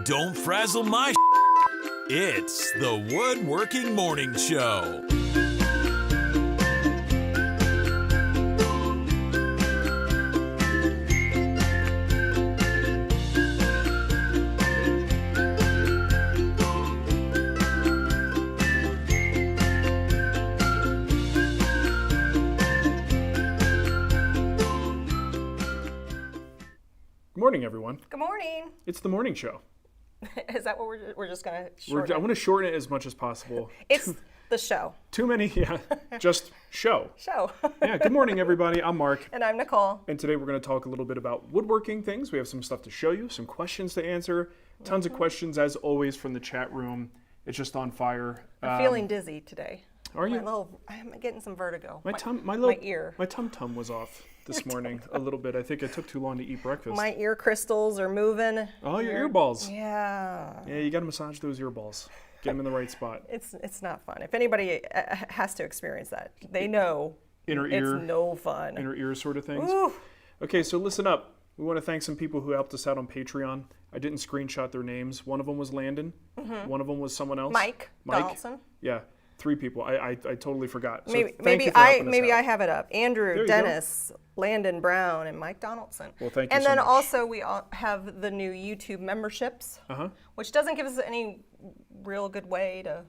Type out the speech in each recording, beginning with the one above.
Don't frazzle my It's the Woodworking Morning Show. Good morning, everyone. Good morning. It's the morning show. Is that what we're just going to shorten? I want to shorten it as much as possible. It's the show. Too many, yeah. Just show. Show. Yeah, good morning, everybody. I'm Mark. And I'm Nicole. And today we're going to talk a little bit about woodworking things. We have some stuff to show you, some questions to answer. Tons of questions, as always, from the chat room. It's just on fire. I'm feeling dizzy today. Are you? I'm getting some vertigo. My ear. My tum-tum was off this morning a little bit. I think I took too long to eat breakfast. My ear crystals are moving. Oh, your ear balls. Yeah. Yeah, you got to massage those ear balls. Get them in the right spot. It's not fun. If anybody has to experience that, they know Inner ear. It's no fun. Inner ear sort of things. Ooh. Okay, so listen up. We want to thank some people who helped us out on Patreon. I didn't screenshot their names. One of them was Landon. Mm-hmm. One of them was someone else. Mike Donaldson. Yeah, 3 people. I totally forgot. So maybe I have it up. Andrew, Dennis, Landon Brown, and Mike Donaldson. Well, thank you and so then much. also we all have the new YouTube memberships, which doesn't give us any real good way to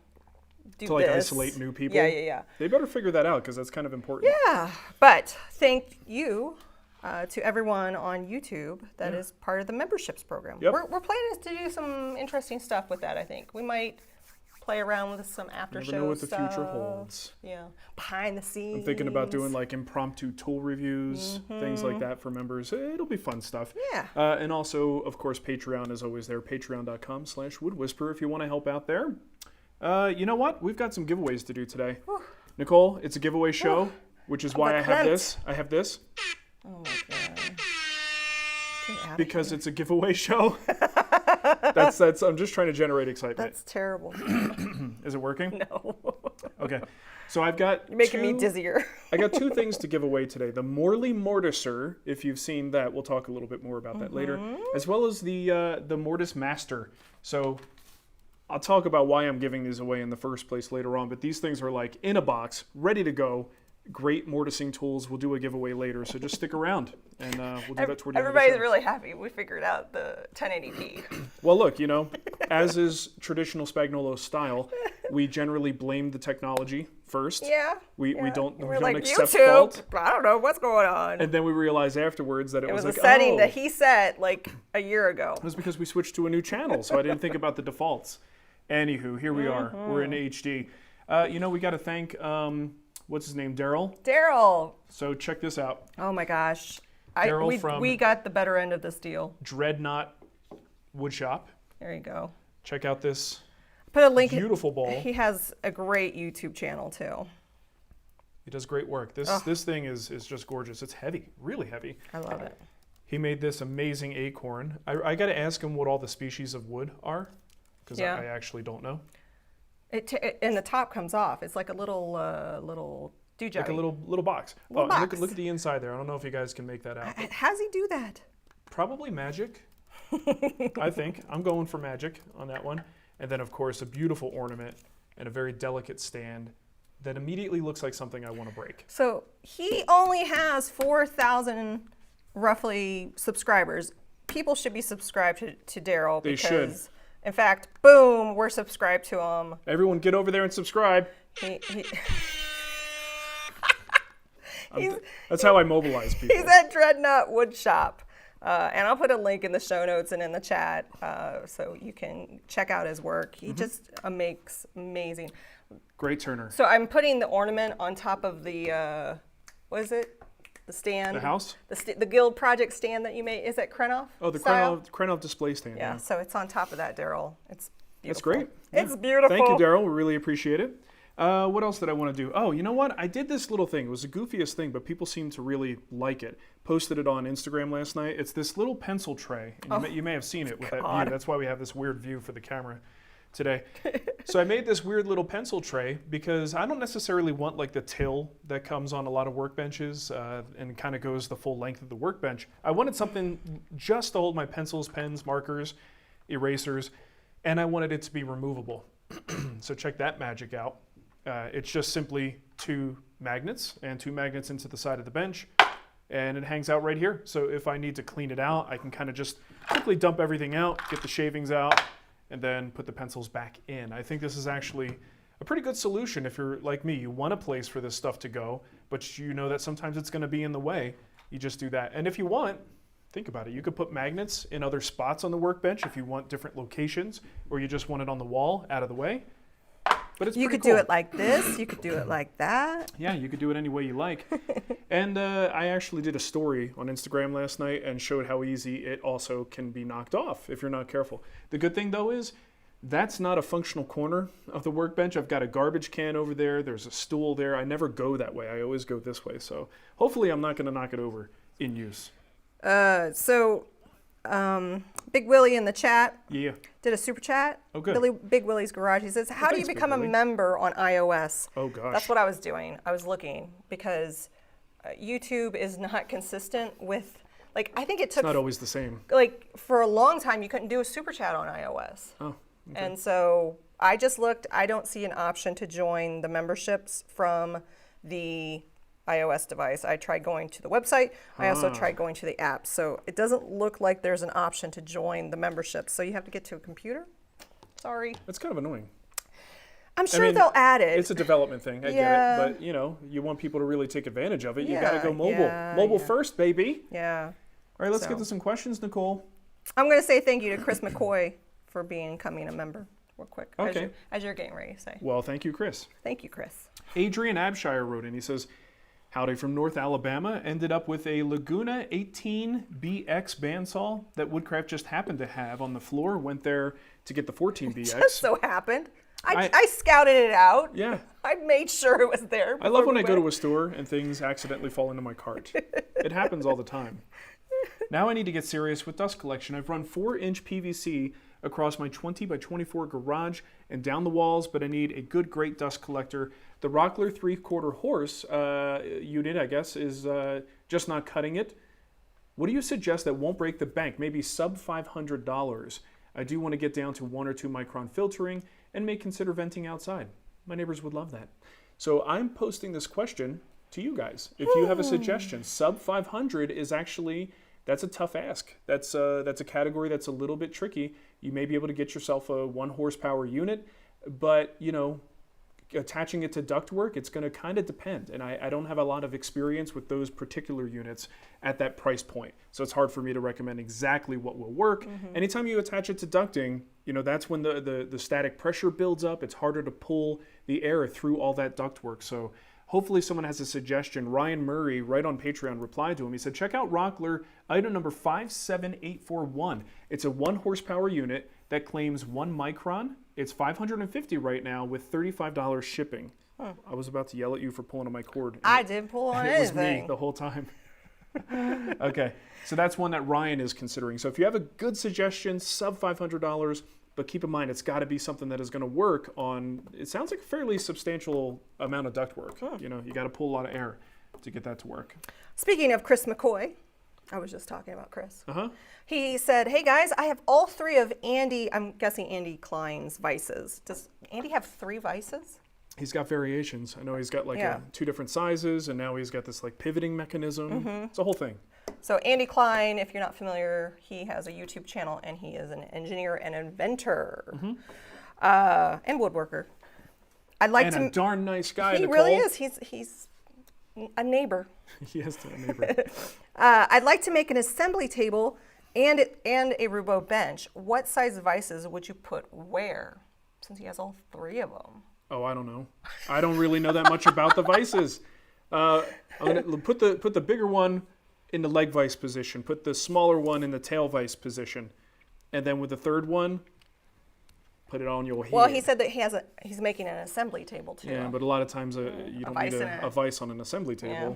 do to this. Isolate new people. Yeah. They better figure that out because that's kind of important. Yeah, but thank you to everyone on YouTube that is part of the memberships program. Yep. We're planning to do some interesting stuff with that. I think we might play around with some after show Never know what the stuff. future holds. Yeah, behind the scenes. I'm thinking about doing like impromptu tool reviews, things like that for members. It'll be fun stuff. Yeah. And also, of course, Patreon is always there. Patreon.com/WoodWhisperer if you want to help out there. You know what? We've got some giveaways to do today. Whew. Nicole, it's a giveaway show, which is why I have this. I have this. Oh my god. Because it's a giveaway show. That's I'm just trying to generate excitement. That's terrible. Is it working? No. Okay. So I've got You're making me dizzier. I got 2 things to give away today. The Morley Mortiser, if you've seen that, we'll talk a little bit more about that later, as well as the Mortise Master. So I'll talk about why I'm giving these away in the first place later on, but these things are like in a box, ready to go. Great mortising tools. We'll do a giveaway later, so just stick around, and we'll do that toward the end of the Everybody's show. really happy. We figured out the 1080p. Well, look, as is traditional Spagnolo style, we generally blame the technology first. Yeah. We don't like, accept YouTube, fault. I don't know what's going on. And then we realize afterwards that it was like, a setting that he set like a year ago. It was because we switched to a new channel, so I didn't think about the defaults. Anywho, here we are. We're in HD. We got to thank, what's his name, Daryl? Daryl. So check this out. Oh my gosh. We got the better end of this deal. Dreadnought Woodshop. There you go. Check out this Put a link. beautiful ball. He has a great YouTube channel too. He does great work. This thing is just gorgeous. It's heavy, really heavy. I love it. He made this amazing acorn. I got to ask him what all the species of wood are, because I actually don't know. And the top comes off. It's like a little doojah. Like a little box. Box. Look at the inside there. I don't know if you guys can make that out. How's he do that? Probably magic. I think. I'm going for magic on that one. And then, of course, a beautiful ornament and a very delicate stand that immediately looks like something I want to break. So he only has 4,000 roughly subscribers. People should be subscribed to Daryl. They should. In fact, boom, we're subscribed to him. Everyone get over there and subscribe. That's how I mobilize people. He's at Dreadnought Woodshop. And I'll put a link in the show notes and in the chat so you can check out his work. He just makes amazing. Great turner. So I'm putting the ornament on top of the, what is it? The stand. The house? The Guild Project stand that you made. Is that Krenov? Oh, the Krenov display stand. Yeah, so it's on top of that, Daryl. It's beautiful. That's great. It's beautiful. Thank you, Daryl. We really appreciate it. What else did I want to do? Oh, you know what? I did this little thing. It was the goofiest thing, but people seem to really like it. Posted it on Instagram last night. It's this little pencil tray. And you may have seen it with that view. That's why we have this weird view for the camera today. So I made this weird little pencil tray because I don't necessarily want like the till that comes on a lot of workbenches and kind of goes the full length of the workbench. I wanted something just to hold my pencils, pens, markers, erasers, and I wanted it to be removable. So check that magic out. It's just simply 2 magnets and 2 magnets into the side of the bench, and it hangs out right here. So if I need to clean it out, I can kind of just quickly dump everything out, get the shavings out, and then put the pencils back in. I think this is actually a pretty good solution if you're like me. You want a place for this stuff to go, but you know that sometimes it's going to be in the way. You just do that. And if you want, think about it. You could put magnets in other spots on the workbench if you want different locations, or you just want it on the wall out of the way. But it's You pretty could cool. do it like this. You could do it like that. Yeah, you could do it any way you like. And I actually did a story on Instagram last night and showed how easy it also can be knocked off if you're not careful. The good thing, though, is that's not a functional corner of the workbench. I've got a garbage can over there. There's a stool there. I never go that way. I always go this way. So hopefully I'm not going to knock it over in use. Big Willie in the chat Yeah. did a super chat. Oh, good. Big Willie's Garage. He says, how do you thanks, Big become a Willie. member on iOS? Oh, gosh. That's what I was doing. I was looking because YouTube is not consistent with, like, I think it took, It's not always the same. like, for a long time, you couldn't do a super chat on iOS. Oh, okay. And so I just looked. I don't see an option to join the memberships from the iOS device. I tried going to the website. I also tried going to the app. So it doesn't look like there's an option to join the memberships. So you have to get to a computer. Sorry. That's kind of annoying. I'm sure I mean, they'll add it. It's a development thing. I Yeah. get it. But, you know, you want people to really take advantage of it. You got to go mobile. yeah, Mobile yeah. first, baby. Yeah. All right, let's So- get to some questions, Nicole. I'm going to say thank you to Chris McCoy for becoming a member real quick. Okay. As you're getting ready to say. Well, thank you, Chris. Thank you, Chris. Adrian Abshire wrote in. He says, howdy from North Alabama. Ended up with a Laguna 18BX bandsaw that Woodcraft just happened to have on the floor. Went there to get the 14BX. Just so happened. I scouted it out. Yeah. I made sure it was there. I love before when we I go went. to a store and things accidentally fall into my cart. It happens all the time. Now I need to get serious with dust collection. I've run 4-inch PVC across my 20 by 24 garage and down the walls, but I need a good, great dust collector. The Rockler 3/4 horse unit, I guess, is just not cutting it. What do you suggest that won't break the bank? Maybe sub $500. I do want to get down to 1 or 2 micron filtering and may consider venting outside. My neighbors would love that. So I'm posting this question to you guys. If you have a suggestion, sub 500 is actually, that's a tough ask. That's a category that's a little bit tricky. You may be able to get yourself a 1 horsepower unit, but you know, attaching it to ductwork, it's going to kind of depend. And I don't have a lot of experience with those particular units at that price point. So it's hard for me to recommend exactly what will work. Anytime you attach it to ducting, you know, that's when the static pressure builds up. It's harder to pull the air through all that ductwork. So hopefully someone has a suggestion. Ryan Murray, right on Patreon, replied to him. He said, check out Rockler item number 57841. It's a 1 horsepower unit that claims 1 micron. It's $550 right now with $35 shipping. I was about to yell at you for pulling on my cord. I didn't pull on It was me anything. the whole time. Okay, so that's one that Ryan is considering. So if you have a good suggestion, sub $500, but keep in mind it's got to be something that is going to work on, it sounds like a fairly substantial amount of ductwork. You know, you got to pull a lot of air to get that to work. Speaking of Chris McCoy, I was just talking about Chris. Uh-huh. He said, hey guys, I have all 3 of Andy, I'm guessing Andy Klein's vises. Does Andy have 3 vises? He's got variations. I know he's got like Yeah. 2 different sizes, and now he's got this like pivoting mechanism. It's a whole thing. So Andy Klein, if you're not familiar, he has a YouTube channel and he is an engineer and inventor and woodworker. I'd like And to. a darn nice guy, He Nicole. really is. He's a neighbor. He has a neighbor. I'd like to make an assembly table and a Roubo bench. What size vices would you put where? Since he has all 3 of them. Oh, I don't know. I don't really know that much about the vices. I'm gonna put the bigger one in the leg vise position. Put the smaller one in the tail vise position, and then with the third one, put it on your heel. Well, he said that he's making an assembly table too. Yeah, but a lot of times you don't vise need in it. a vise on an assembly table. Yeah.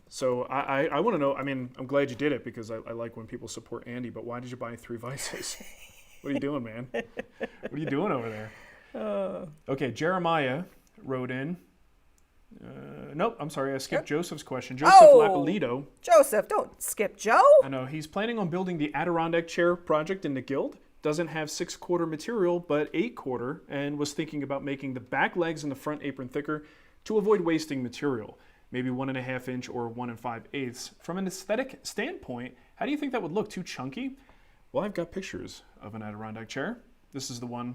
So I want to know. I mean, I'm glad you did it because I like when people support Andy. But why did you buy 3 vices? What are you doing, man? What are you doing over there? Okay, Jeremiah wrote in. Nope, I'm sorry, I skipped Joseph's question. Joseph Lapolito. Joseph, don't skip Joe. I know, he's planning on building the Adirondack chair project in the guild. doesn't have 6/4 material, but 8/4, and was thinking about making the back legs and the front apron thicker to avoid wasting material. Maybe 1.5 inch or 1 5/8. From an aesthetic standpoint, how do you think that would look? Too chunky? Well, I've got pictures of an Adirondack chair. This is the one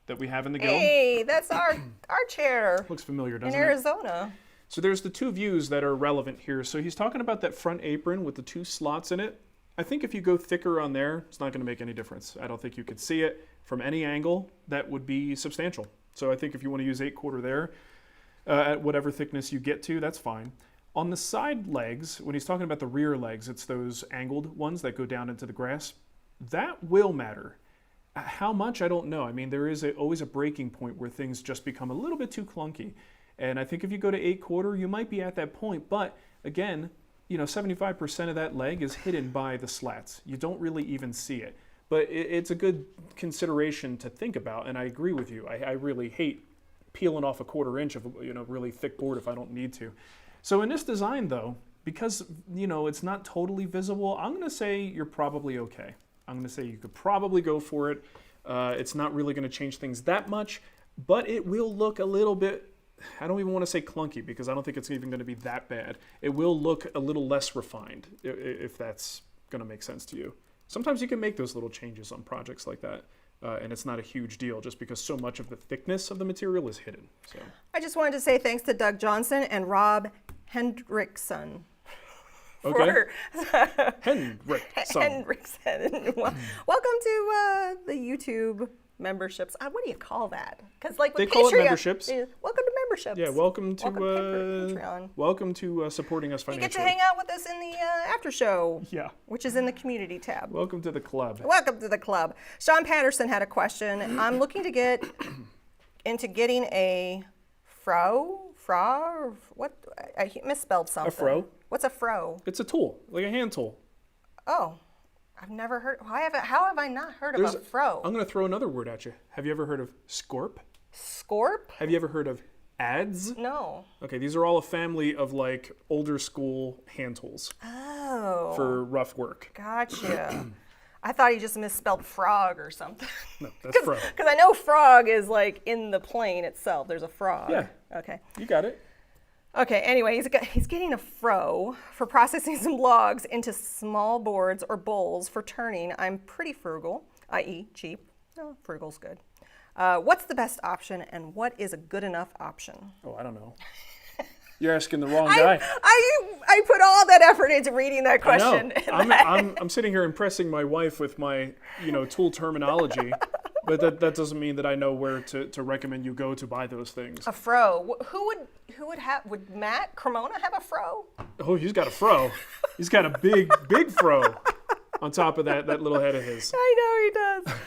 that we have in the guild. Hey, that's our chair. Looks familiar, In doesn't it? Arizona. So there's the two views that are relevant here. So he's talking about that front apron with the 2 slots in it. I think if you go thicker on there, it's not going to make any difference. I don't think you could see it from any angle. That would be substantial. So I think if you want to use 8/4 there, at whatever thickness you get to, that's fine. On the side legs, when he's talking about the rear legs, it's those angled ones that go down into the grass. That will matter. How much, I don't know. I mean, there is always a breaking point where things just become a little bit too clunky. And I think if you go to 8/4, you might be at that point. But again, 75% of that leg is hidden by the slats. You don't really even see it. But it's a good consideration to think about. And I agree with you. I really hate peeling off a 1/4 inch of really thick board if I don't need to. So in this design though, because it's not totally visible, I'm going to say you're probably okay. I'm going to say you could probably go for it. It's not really going to change things that much, but it will look a little bit, I don't even want to say clunky because I don't think it's even going to be that bad. It will look a little less refined if that's going to make sense to you. Sometimes you can make those little changes on projects like that. And it's not a huge deal just because so much of the thickness of the material is hidden. So I just wanted to say thanks to Doug Johnson and Rob Hendrickson. Okay. Hendrickson. Welcome to the YouTube memberships. What do you call that? Because like they with call it Patreon, memberships. Welcome to memberships. Yeah, welcome to Patreon. Welcome to supporting us You financially. get to hang out with us in the after show. Yeah. Which is in the community tab. Welcome to the club. Welcome to the club. Sean Patterson had a question. I'm looking to get into getting a froe. What? I misspelled something. A froe? What's a froe? It's a tool, like a hand tool. Oh, I've never heard. How have I not heard of a froe? I'm going to throw another word at you. Have you ever heard of scorp? Scorp? Have you ever heard of ads? No. Okay, these are all a family of like older school hand tools Oh. for rough work. Gotcha. I thought he just misspelled frog or something. No, that's froe. Because I know frog is like in the plane itself. There's a frog. Yeah. Okay. You got it. Okay, anyway, he's getting a froe for processing some logs into small boards or bowls for turning. I'm pretty frugal, i.e. cheap. No, frugal's good. What's the best option and what is a good enough option? Oh, I don't know. You're asking the wrong guy. I put all that effort into reading that question. I know. I'm sitting here impressing my wife with my tool terminology, but that doesn't mean that I know where to recommend you go to buy those things. A froe. Would Matt Cremona have a froe? Oh, he's got a froe. He's got a big froe on top of that little head of his. I know he does.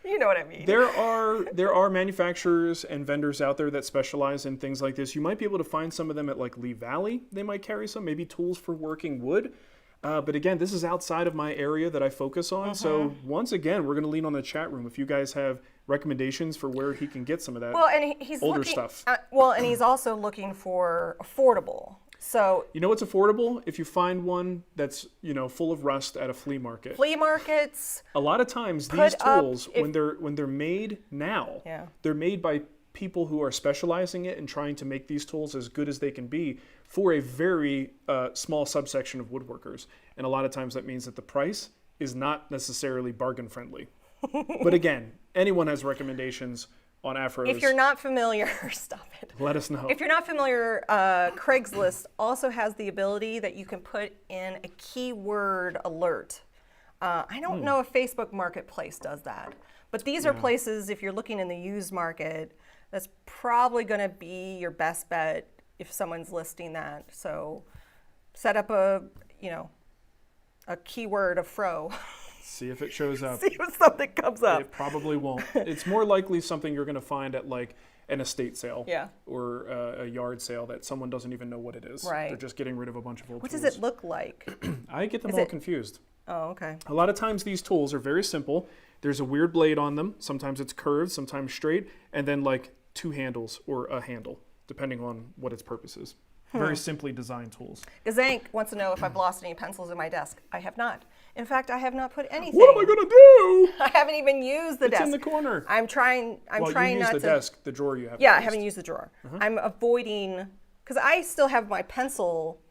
You know what I mean. There are manufacturers and vendors out there that specialize in things like this. You might be able to find some of them at like Lee Valley. They might carry some, maybe tools for working wood. But again, this is outside of my area that I focus on. So once again, we're going to lean on the chat room. If you guys have recommendations for where he can get some of that he's older looking, stuff. And he's also looking for affordable. So you know what's affordable? If you find one that's full of rust at a flea market. Flea markets. A lot of times these tools, when they're made now, they're made by people who are specializing it and trying to make these tools as good as they can be for a very small subsection of woodworkers. And a lot of times that means that the price is not necessarily bargain friendly. But again, anyone has recommendations on Afros. If you're not familiar, stop it. Let us know. If you're not familiar, Craigslist also has the ability that you can put in a keyword alert. I don't know if Facebook Marketplace does that, but these are places, if you're looking in the used market, that's probably going to be your best bet if someone's listing that. So set up a keyword, a froe. See if it shows up. See if something comes up. It probably won't. It's more likely something you're going to find at like an estate sale or a yard sale that someone doesn't even know what it is. Right. They're just getting rid of a bunch of old What tools. does it look like? I get them all confused. Oh, okay. A lot of times these tools are very simple. There's a weird blade on them. Sometimes it's curved, sometimes straight, and then like two handles or a handle, depending on what its purpose is. Very simply designed tools. Gazank wants to know if I've lost any pencils in my desk. I have not. In fact, I have not put anything. What am I gonna do? I haven't even used the desk. It's in the corner. I'm trying you not use to. the desk, the drawer you have. Yeah, I haven't used the drawer. I'm avoiding, because I still have my pencil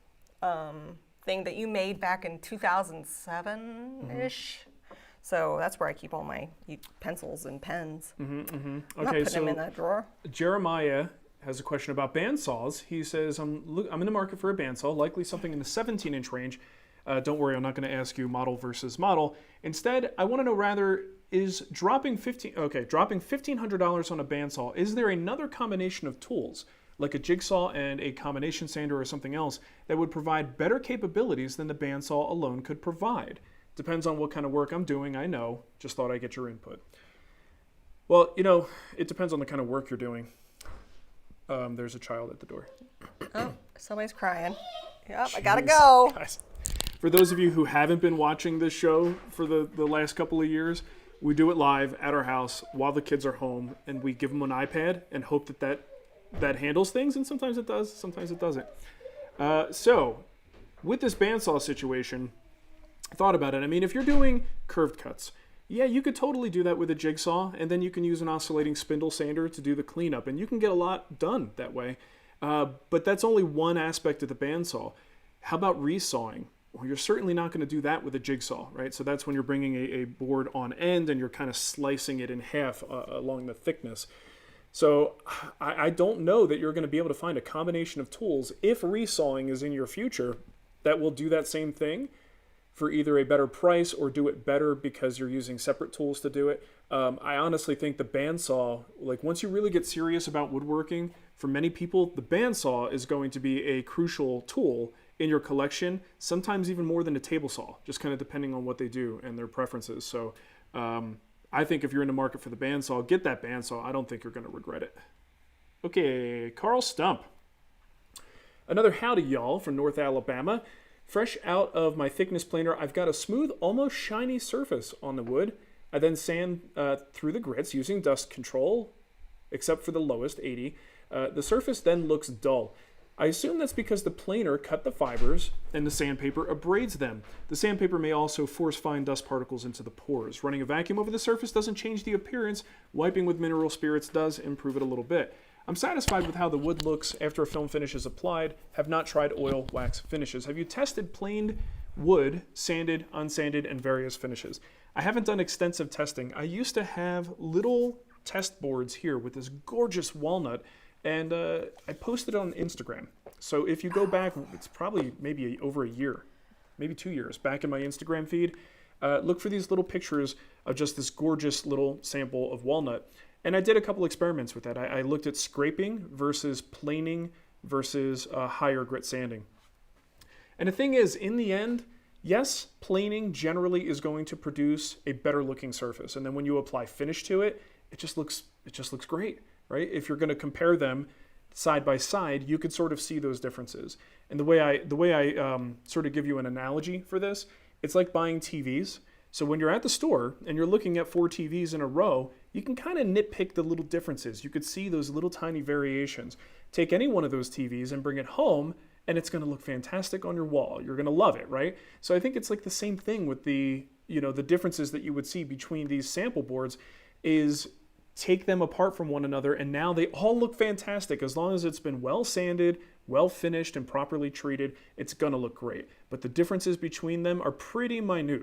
thing that you made back in 2007-ish. So that's where I keep all my pencils and pens. I'm not putting them in that drawer. Jeremiah has a question about bandsaws. He says, I'm in the market for a bandsaw, likely something in the 17-inch range. Don't worry, I'm not going to ask you model versus model. Instead, I want to know rather, is dropping $1,500 on a bandsaw, is there another combination of tools, like a jigsaw and a combination sander or something else, that would provide better capabilities than the bandsaw alone could provide? Depends on what kind of work I'm doing, I know. Just thought I'd get your input. Well, it depends on the kind of work you're doing. There's a child at the door. Oh, somebody's crying. Yep, I gotta go. Guys, for those of you who haven't been watching this show for the last couple of years, we do it live at our house while the kids are home, and we give them an iPad and hope that handles things, and sometimes it does, sometimes it doesn't. So, with this bandsaw situation, I thought about it. I mean, if you're doing curved cuts, yeah, you could totally do that with a jigsaw, and then you can use an oscillating spindle sander to do the cleanup, and you can get a lot done that way. But that's only one aspect of the bandsaw. How about resawing? Well, you're certainly not going to do that with a jigsaw, right? So that's when you're bringing a board on end and you're kind of slicing it in half along the thickness. So I don't know that you're going to be able to find a combination of tools, if resawing is in your future, that will do that same thing for either a better price or do it better because you're using separate tools to do it. I honestly think the bandsaw, like once you really get serious about woodworking, for many people, the bandsaw is going to be a crucial tool in your collection, sometimes even more than a table saw, just kind of depending on what they do and their preferences. So I think if you're in the market for the bandsaw, get that bandsaw. I don't think you're going to regret it. Okay, Carl Stump. Another howdy y'all from North Alabama. Fresh out of my thickness planer, I've got a smooth, almost shiny surface on the wood. I then sand through the grits using dust control, except for the lowest, 80. The surface then looks dull. I assume that's because the planer cut the fibers and the sandpaper abrades them. The sandpaper may also force fine dust particles into the pores. Running a vacuum over the surface doesn't change the appearance. Wiping with mineral spirits does improve it a little bit. I'm satisfied with how the wood looks after a film finish is applied. Have not tried oil wax finishes. Have you tested planed wood, sanded, unsanded, and various finishes? I haven't done extensive testing. I used to have little test boards here with this gorgeous walnut, and I posted it on Instagram. So if you go back, it's probably maybe over a year, maybe 2 years, back in my Instagram feed, look for these little pictures of just this gorgeous little sample of walnut. And I did a couple experiments with that. I looked at scraping versus planing versus higher grit sanding. And the thing is, in the end, yes, planing generally is going to produce a better looking surface. And then when you apply finish to it, it just looks great, right? If you're going to compare them side by side, you could sort of see those differences. And the way I sort of give you an analogy for this, it's like buying TVs. So when you're at the store and you're looking at 4 TVs in a row, you can kind of nitpick the little differences. You could see those little tiny variations. Take any one of those TVs and bring it home, and it's going to look fantastic on your wall. You're going to love it, right? So I think it's like the same thing with the differences that you would see between these sample boards is take them apart from one another, and now they all look fantastic. As long as it's been well sanded, well finished, and properly treated, it's going to look great. But the differences between them are pretty minute.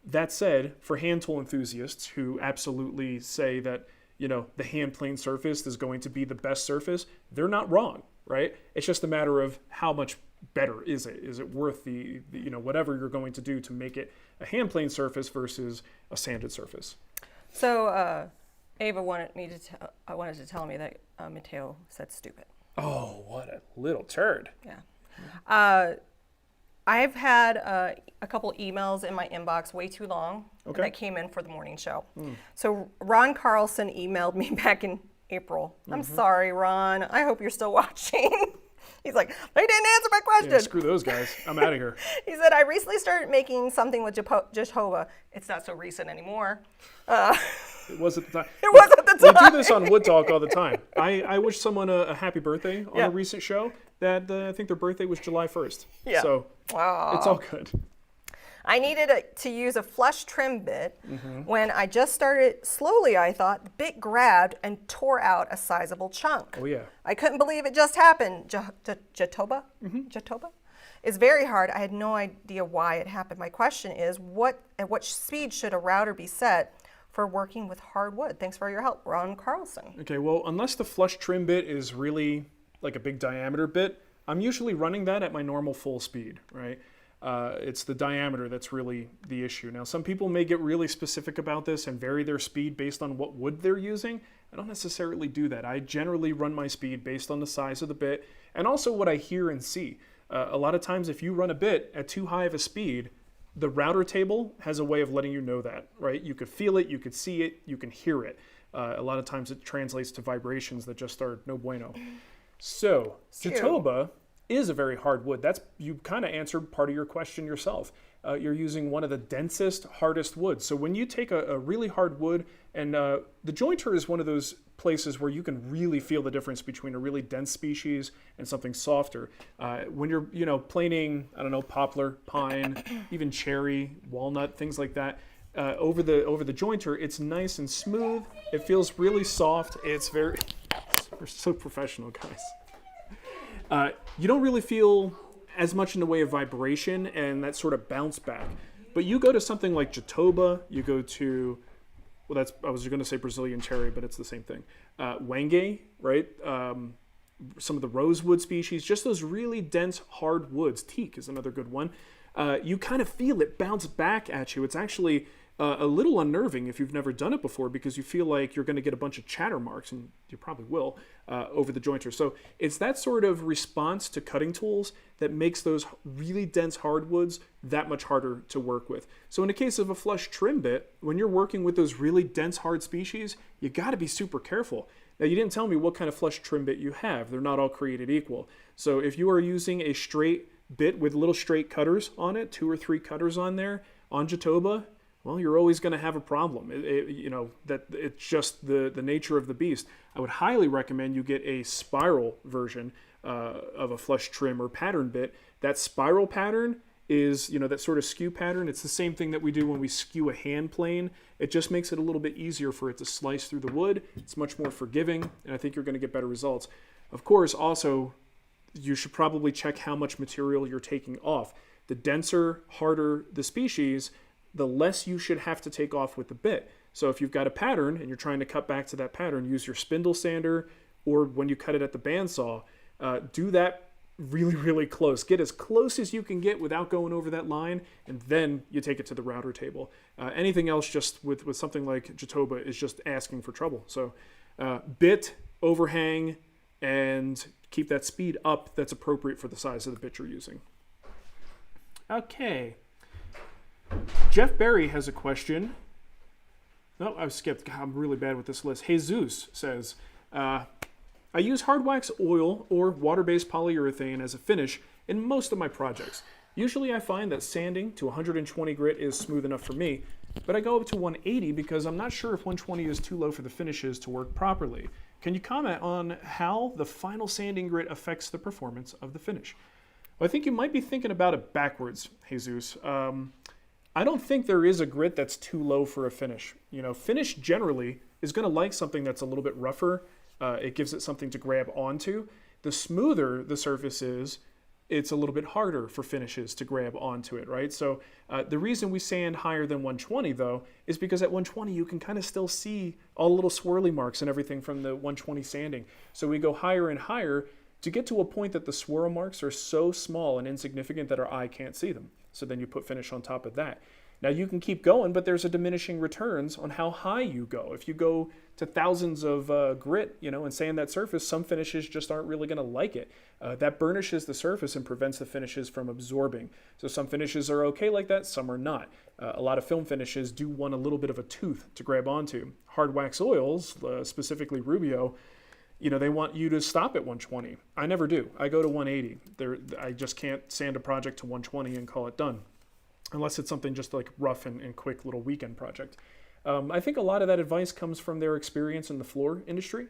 That said, for hand tool enthusiasts who absolutely say that, the hand plane surface is going to be the best surface, they're not wrong, right? It's just a matter of how much better is it? Is it worth the whatever you're going to do to make it a hand plane surface versus a sanded surface? So Ava wanted to tell me that Mateo said stupid. Oh, what a little turd. Yeah. I've had a couple emails in my inbox way too long that came in for the morning show. So Ron Carlson emailed me back in April. I'm sorry, Ron. I hope you're still watching. He's like, they didn't answer my question. Yeah, screw those guys. I'm out of here. He said, I recently started making something with Jehovah. It's not so recent anymore. It was at the time. It was at the time. We do this on Wood Talk all the time. I wish someone a happy birthday on a recent show. that I think their birthday was July 1st. Yeah. So it's all good. I needed to use a flush trim bit. When I just started slowly, I thought the bit grabbed and tore out a sizable chunk. Oh, yeah. I couldn't believe it just happened. Jatoba? Jatoba? It's very hard. I had no idea why it happened. My question is, at what speed should a router be set for working with hardwood? Thanks for your help, Ron Carlson. Okay, well, unless the flush trim bit is really like a big diameter bit, I'm usually running that at my normal full speed, right? It's the diameter that's really the issue. Now, some people may get really specific about this and vary their speed based on what wood they're using. I don't necessarily do that. I generally run my speed based on the size of the bit and also what I hear and see. A lot of times, if you run a bit at too high of a speed, the router table has a way of letting you know that, right? You could feel it, you could see it, you can hear it. A lot of times it translates to vibrations that just are no bueno. So, Jatoba is a very hard wood. You kind of answered part of your question yourself. You're using one of the densest, hardest woods. So when you take a really hard wood, and the jointer is one of those places where you can really feel the difference between a really dense species and something softer. When you're, planing, I don't know, poplar, pine, even cherry, walnut, things like that, over the jointer, it's nice and smooth. It feels really soft. We're so professional, guys. You don't really feel as much in the way of vibration and that sort of bounce back. But you go to something like Jatoba, you go to, I was going to say Brazilian cherry, but it's the same thing. Wenge, right? Some of the rosewood species, just those really dense, hard woods. Teak is another good one. You kind of feel it bounce back at you. It's actually a little unnerving if you've never done it before because you feel like you're going to get a bunch of chatter marks, and you probably will, over the jointer. So it's that sort of response to cutting tools that makes those really dense hardwoods that much harder to work with. So in the case of a flush trim bit, when you're working with those really dense hard species, you got to be super careful. Now, you didn't tell me what kind of flush trim bit you have. They're not all created equal. So if you are using a straight bit with little straight cutters on it, 2 or 3 cutters on there, on Jatoba, well, you're always going to have a problem. That it's just the nature of the beast. I would highly recommend you get a spiral version of a flush trim or pattern bit. That spiral pattern is, that sort of skew pattern. It's the same thing that we do when we skew a hand plane. It just makes it a little bit easier for it to slice through the wood. It's much more forgiving, and I think you're going to get better results. Of course, also, you should probably check how much material you're taking off. The denser, harder the species, the less you should have to take off with the bit. So if you've got a pattern and you're trying to cut back to that pattern, use your spindle sander, or when you cut it at the bandsaw, do that really, really close. Get as close as you can get without going over that line, and then you take it to the router table. Anything else just with something like Jatoba is just asking for trouble. So bit, overhang, and keep that speed up that's appropriate for the size of the bit you're using. Okay. Jeff Berry has a question. No, I skipped. God, I'm really bad with this list. Jesus says, I use hard wax oil or water-based polyurethane as a finish in most of my projects. Usually I find that sanding to 120 grit is smooth enough for me, but I go up to 180 because I'm not sure if 120 is too low for the finishes to work properly. Can you comment on how the final sanding grit affects the performance of the finish? Well, I think you might be thinking about it backwards, Jesus. I don't think there is a grit that's too low for a finish. Finish generally is going to like something that's a little bit rougher. It gives it something to grab onto. The smoother the surface is, it's a little bit harder for finishes to grab onto it, right? So the reason we sand higher than 120, though, is because at 120 you can kind of still see all the little swirly marks and everything from the 120 sanding. So we go higher and higher to get to a point that the swirl marks are so small and insignificant that our eye can't see them. So then you put finish on top of that. Now you can keep going, but there's a diminishing returns on how high you go. If you go to thousands of grit, and sand that surface, some finishes just aren't really going to like it. That burnishes the surface and prevents the finishes from absorbing. So some finishes are okay like that, some are not. A lot of film finishes do want a little bit of a tooth to grab onto. Hard wax oils, specifically Rubio, they want you to stop at 120. I never do. I go to 180. I just can't sand a project to 120 and call it done, unless it's something just like rough and quick little weekend project. I think a lot of that advice comes from their experience in the floor industry.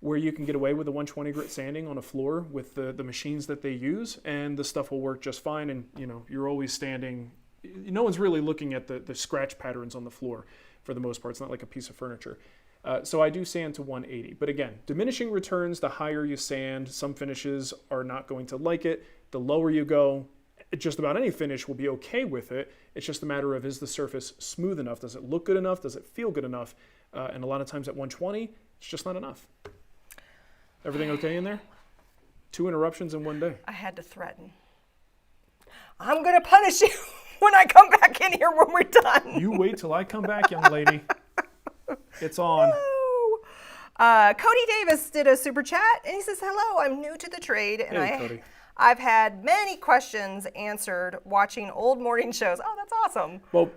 where you can get away with the 120 grit sanding on a floor with the machines that they use, and the stuff will work just fine. And you're always standing. No one's really looking at the scratch patterns on the floor for the most part. It's not like a piece of furniture. So I do sand to 180. But again, diminishing returns the higher you sand. Some finishes are not going to like it. The lower you go, just about any finish will be okay with it. It's just a matter of, is the surface smooth enough? Does it look good enough? Does it feel good enough? And a lot of times at 120, it's just not enough. Everything okay in there? 2 interruptions in one day. I had to threaten. I'm going to punish you when I come back in here when we're done. You wait till I come back, young lady. It's on. Cody Davis did a super chat, and he says, hello, I'm new to the trade, and Hey, Cody. I've had many questions answered watching old morning shows. Oh, that's awesome. Well,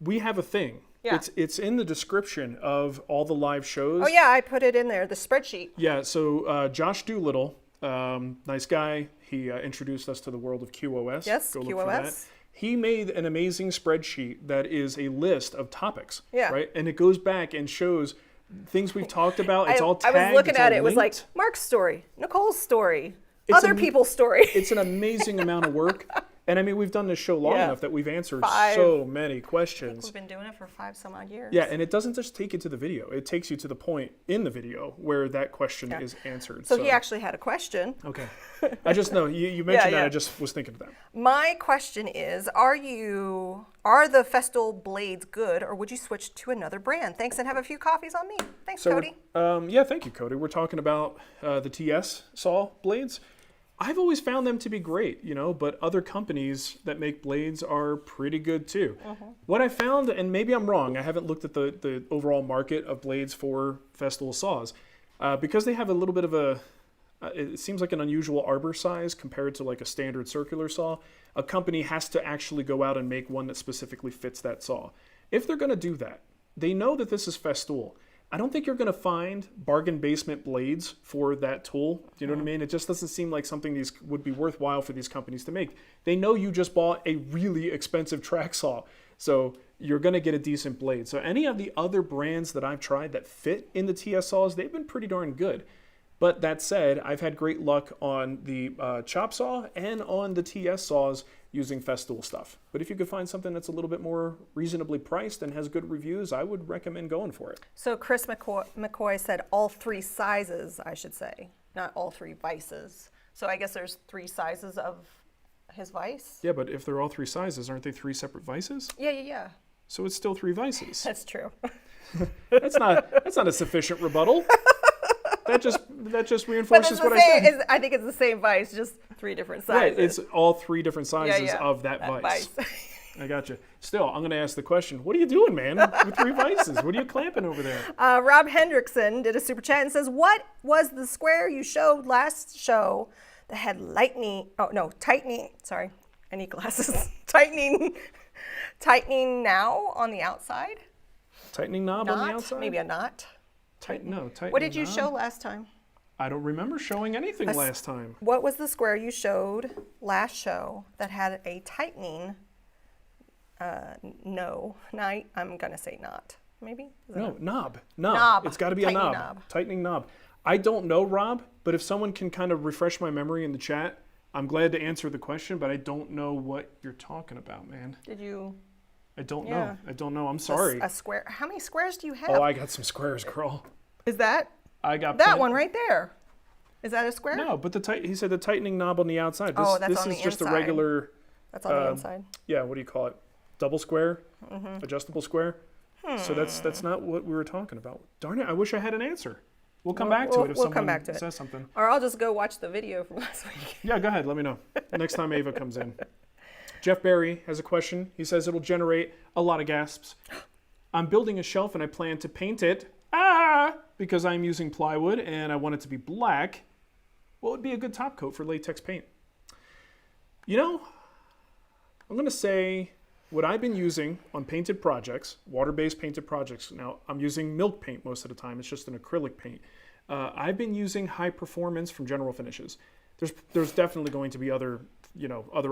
we have a thing. Yeah. It's in the description of all the live shows. Oh, yeah, I put it in there, the spreadsheet. Yeah, so Josh Doolittle, nice guy. He introduced us to the world of QoS. Yes, Go look QoS. for that. He made an amazing spreadsheet that is a list of topics. Yeah. Right? And it goes back and shows things we've talked about. It's all tagged. I was looking it's at all it. It was like linked. Mark's story, Nicole's story, It's other people's story. It's an amazing amount of work. And I mean, we've done this show long Yeah. enough that we've answered 5. so many questions. We've been doing it for 5 some odd years. Yeah, and it doesn't just take you to the video. It takes you to the point in the video where that question is answered. So he actually had a question. Okay. I just know, you mentioned that, yeah. I just was thinking of that. My question is, are the Festool blades good, or would you switch to another brand? Thanks, and have a few coffees on me. Thanks, Cody. Yeah, thank you, Cody. We're talking about the TS saw blades. I've always found them to be great, but other companies that make blades are pretty good too. What I found, and maybe I'm wrong, I haven't looked at the overall market of blades for Festool saws, because they have a little bit of it seems like an unusual arbor size compared to like a standard circular saw. A company has to actually go out and make one that specifically fits that saw. If they're going to do that, they know that this is Festool. I don't think you're going to find bargain basement blades for that tool. Do you know what I mean? It just doesn't seem like something these would be worthwhile for these companies to make. They know you just bought a really expensive track saw, so you're going to get a decent blade. So any of the other brands that I've tried that fit in the TS saws, they've been pretty darn good. But that said, I've had great luck on the chop saw and on the TS saws using Festool stuff. But if you could find something that's a little bit more reasonably priced and has good reviews, I would recommend going for it. So Chris McCoy said all 3 sizes, I should say, not all 3 vices. So I guess there's 3 sizes of his vise? Yeah, but if they're all 3 sizes, aren't they 3 separate vices? Yeah. So it's still 3 vices. That's true. That's not a sufficient rebuttal. That just reinforces what I said. I think it's the same vise, just 3 different sizes. Right, it's all 3 different sizes Yeah. of that vice. I got you. Still, I'm going to ask the question, what are you doing, man, with 3 vices? What are you clamping over there? Rob Hendrickson did a super chat and says, what was the square you showed last show that had tightening, sorry, I need glasses, tightening now on the outside? Tightening knob on the outside? Maybe a knot. Tightening What did you knob? show last time? I don't remember showing anything last time. What was the square you showed last show that had a tightening? I'm going to say knot. Maybe? Knob. Knob. It's got to be a knob. Tightening knob. I don't know, Rob, but if someone can kind of refresh my memory in the chat, I'm glad to answer the question, but I don't know what you're talking about, man. Did you? I don't know. I'm sorry. A square. How many squares do you have? Oh, I got some squares, girl. Is that? I got that one right there. Is that a square? No, but he said the tightening knob on the outside. This is just a regular. That's on the inside. Yeah, what do you call it? Double square? Adjustable square? So that's not what we were talking about. Darn it, I wish I had an answer. We'll come back to it if someone says something. Or I'll just go watch the video from last week. Yeah, go ahead. Let me know. Next time Ava comes in. Jeff Barry has a question. He says it'll generate a lot of gasps. I'm building a shelf and I plan to paint it because I'm using plywood and I want it to be black. What would be a good top coat for latex paint? I'm going to say what I've been using on painted projects, water-based painted projects. Now, I'm using milk paint most of the time. It's just an acrylic paint. I've been using high performance from General Finishes. There's definitely going to be other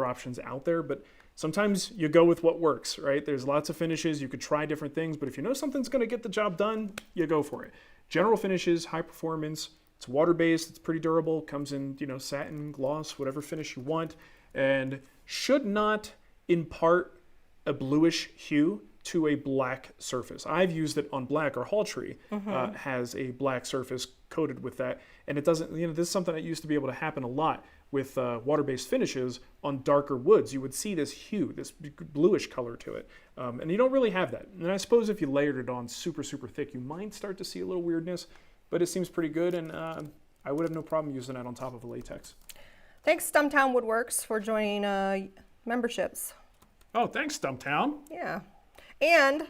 options out there, but sometimes you go with what works, right? There's lots of finishes. You could try different things, but if you know something's going to get the job done, you go for it. General finishes, high performance. It's water-based. It's pretty durable. Comes in, satin, gloss, whatever finish you want, and should not impart a bluish hue to a black surface. I've used it on black. Our hall tree has a black surface coated with that, and it doesn't. This is something that used to be able to happen a lot with water-based finishes on darker woods. You would see this hue, this bluish color to it, and you don't really have that. And I suppose if you layered it on super, super thick, you might start to see a little weirdness. But it seems pretty good, and I would have no problem using that on top of a latex. Thanks, Stumptown Woodworks, for joining memberships. Oh, thanks, Stumptown. Yeah. And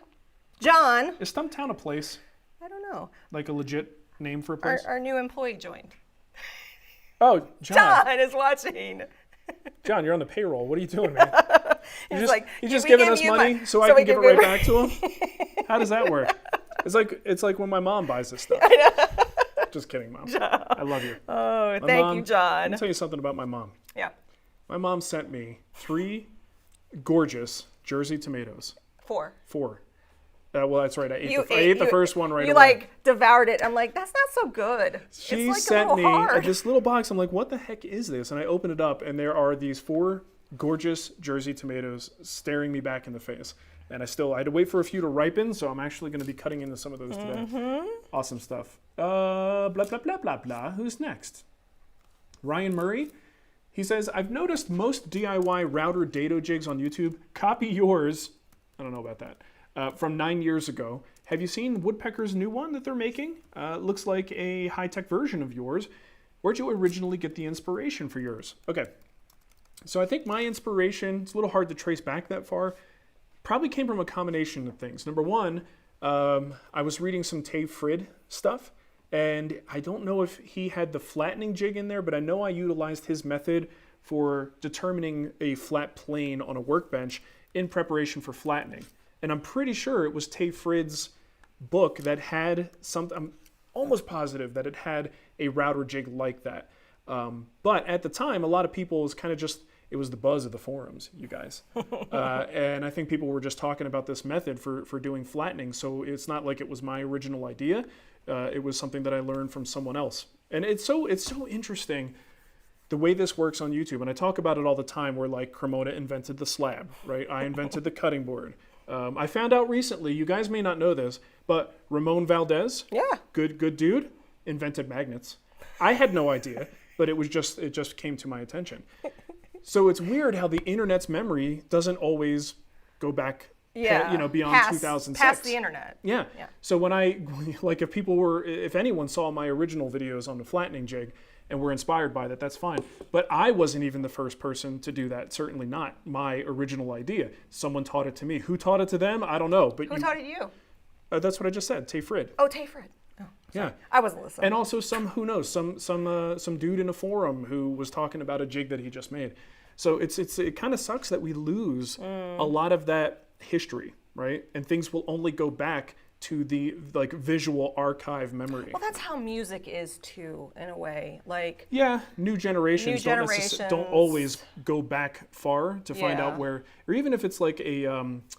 John. Is Stumptown a place? I don't know. Like a legit name for a place? Our new employee joined. Oh, John. John is watching. John, you're on the payroll. What are you doing, man? He's like, you just giving us money so I can give it right back to him? How does that work? It's like when my mom buys this stuff. I know. Just kidding, Mom. John. I love you. Oh, thank you, John. Let me tell you something about my mom. Yeah. My mom sent me 3 gorgeous Jersey tomatoes. 4. Well, that's right. I ate the first one right away. You like devoured it. I'm like, that's not so good. She it's sent me hard. this little box. I'm like, what the heck is this? And I open it up, and there are these 4 gorgeous Jersey tomatoes staring me back in the face. And I had to wait for a few to ripen, so I'm actually going to be cutting into some of those today. Awesome stuff. Blah, blah, blah, blah, blah. Who's next? Ryan Murray. He says, I've noticed most DIY router dado jigs on YouTube copy yours. I don't know about that. From 9 years ago. Have you seen Woodpecker's new one that they're making? Looks like a high-tech version of yours. Where'd you originally get the inspiration for yours? Okay. So I think my inspiration, it's a little hard to trace back that far, probably came from a combination of things. Number one, I was reading some Tay Frid stuff, and I don't know if he had the flattening jig in there, but I know I utilized his method for determining a flat plane on a workbench in preparation for flattening. And I'm pretty sure it was Tay Frid's book that had something, I'm almost positive that it had a router jig like that. But at the time, a lot of people was kind of just, it was the buzz of the forums, you guys. And I think people were just talking about this method for doing flattening. So it's not like it was my original idea. It was something that I learned from someone else. And it's so interesting the way this works on YouTube. And I talk about it all the time where like Cremona invented the slab, right? I invented the cutting board. I found out recently, you guys may not know this, but Ramon Valdez, good dude, invented magnets. I had no idea, but it just came to my attention. So it's weird how the internet's memory doesn't always go back, beyond 2006. Past the internet. Yeah. So when if anyone saw my original videos on the flattening jig and were inspired by that, that's fine. But I wasn't even the first person to do that. Certainly not my original idea. Someone taught it to me. Who taught it to them? I don't know. But who taught it to you? That's what I just said. Tay Frid. Oh, Tay Frid. Oh, yeah. I wasn't listening. And also some dude in a forum who was talking about a jig that he just made. So it kind of sucks that we lose a lot of that history, right? And things will only go back to the like visual archive memory. Well, that's how music is too, in a way. Like new generations don't always go back far to find out where, or even if it's like a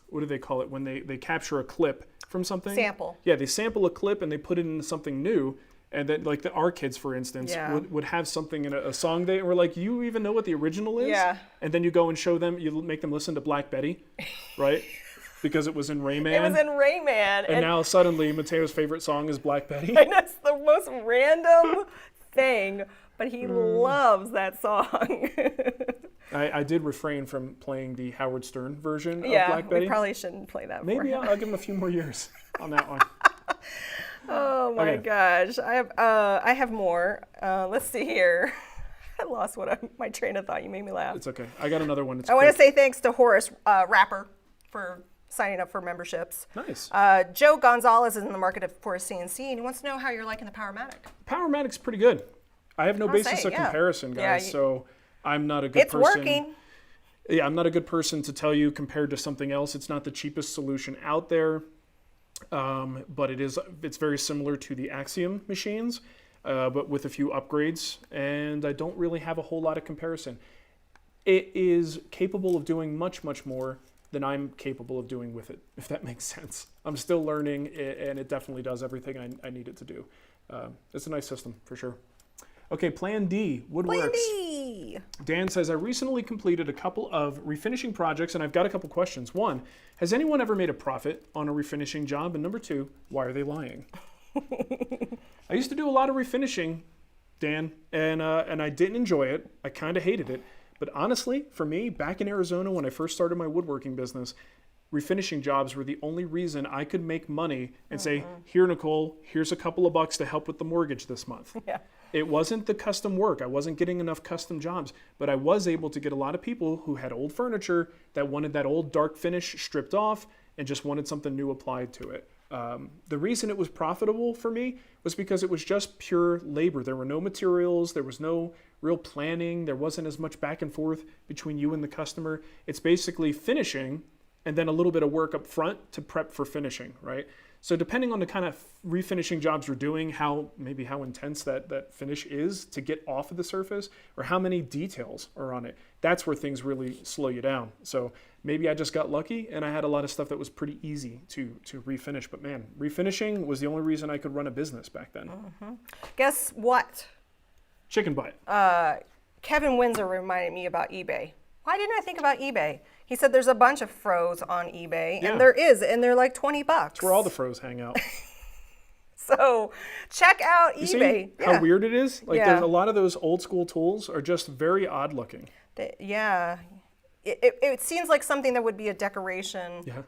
what do they call it when they capture a clip from something? Sample. Yeah, they sample a clip and they put it into something new. And then, like our kids, for instance, would have something in a song and we're like, you even know what the original is? Yeah. And then you go and show them, you make them listen to Black Betty, right? Because it was in Rayman. It was in Rayman. And now suddenly Mateo's favorite song is Black Betty. And it's the most random thing, but he loves that song. I did refrain from playing the Howard Stern version of Black Betty. Yeah, we probably shouldn't play that. Maybe I'll give him a few more years on that one. Oh my gosh, I have more. Let's see here. I lost my train of thought. You made me laugh. It's okay. I got another one. I want to say thanks to Horace Rapper for signing up for memberships. Nice. Joe Gonzalez is in the market for a CNC, and he wants to know how you're liking the Powermatic. Powermatic's pretty good. I have no basis of comparison, guys, so I'm not a good person. It's working. Yeah, I'm not a good person to tell you compared to something else. It's not the cheapest solution out there. But it's very similar to the Axiom machines, but with a few upgrades, and I don't really have a whole lot of comparison. It is capable of doing much, much more than I'm capable of doing with it, if that makes sense. I'm still learning, and it definitely does everything I need it to do. It's a nice system, for sure. Okay, Plan D, Woodworks. Plan D. Dan says, I recently completed a couple of refinishing projects, and I've got a couple questions. One, has anyone ever made a profit on a refinishing job? And number two, why are they lying? I used to do a lot of refinishing, Dan, and I didn't enjoy it. I kind of hated it. But honestly, for me, back in Arizona when I first started my woodworking business, refinishing jobs were the only reason I could make money and say, here, Nicole, here's a couple of bucks to help with the mortgage this month. Yeah. It wasn't the custom work. I wasn't getting enough custom jobs, but I was able to get a lot of people who had old furniture that wanted that old dark finish stripped off and just wanted something new applied to it. The reason it was profitable for me was because it was just pure labor. There were no materials. There was no real planning. There wasn't as much back and forth between you and the customer. It's basically finishing and then a little bit of work up front to prep for finishing, right? So depending on the kind of refinishing jobs you're doing, how intense that finish is to get off of the surface, or how many details are on it, that's where things really slow you down. So maybe I just got lucky and I had a lot of stuff that was pretty easy to refinish. But man, refinishing was the only reason I could run a business back then. Guess what? Chicken butt. Kevin Windsor reminded me about eBay. Why didn't I think about eBay? He said there's a bunch of froes on eBay, Yeah. and there is, and they're like $20. It's where all the froes hang out. So check out You eBay. see how weird it is? Like Yeah. there's a lot of those old school tools are just very odd looking. Yeah. It seems like something that would be a decoration Yeah.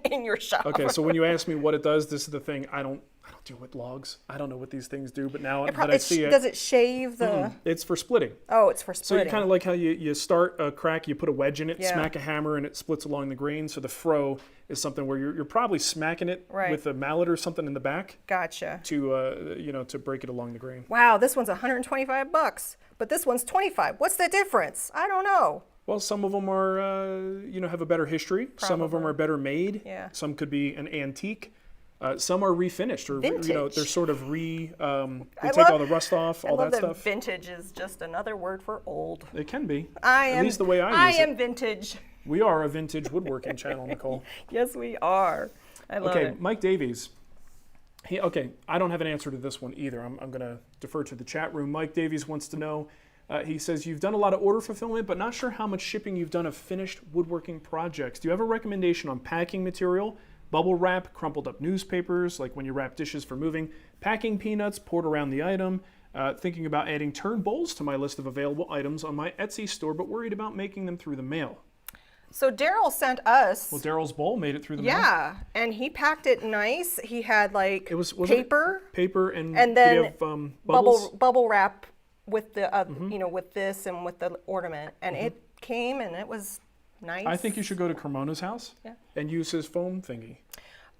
in your shop. Okay, so when you ask me what it does, this is the thing. I don't deal with logs. I don't know what these things do, but now that I see it, does it shave the? it's for splitting. Oh, it's for So splitting. you kind of like how you start a crack, you put a wedge in it, Yeah. smack a hammer, and it splits along the grain. So the froe is something where you're probably smacking it Right. with a mallet or something in the back Gotcha. to break it along the grain. Wow, this one's $125, but this one's $25. What's the difference? I don't know. Well, some of them are have a better history. Some of them Probably. are better made. Yeah. Some could be an antique. Some are refinished, or Vintage. they're sort of they I take love- all the rust off, all I love that that stuff. vintage is just another word for old. It can be. At least the way I use it. am vintage. We are a vintage woodworking channel, Nicole. Yes, we are. I love Okay, it. Mike Davies. I don't have an answer to this one either. I'm going to defer to the chat room. Mike Davies wants to know, he says, you've done a lot of order fulfillment, but not sure how much shipping you've done of finished woodworking projects. Do you have a recommendation on packing material, bubble wrap, crumpled up newspapers, like when you wrap dishes for moving, packing peanuts poured around the item, thinking about adding turn bowls to my list of available items on my Etsy store, but worried about making them through the mail? So Daryl sent us. Well, Daryl's bowl made it through the mail. Yeah, and he packed it nice. He had like Was paper, paper, and and did he then have, bubbles? bubble wrap with the with this and with the ornament, and it came and it was nice. I think you should go to Cremona's house Yeah. and use his foam thingy.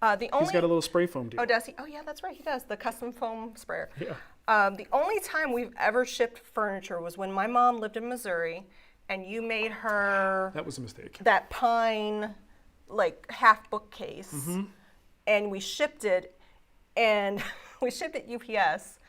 The only He's got a little spray foam deal. oh does he? Oh yeah, that's right. He does the custom foam sprayer. Yeah. The only time we've ever shipped furniture was when my mom lived in Missouri, and you made her That was a mistake. that pine like half bookcase, and we shipped it, and we shipped it UPS,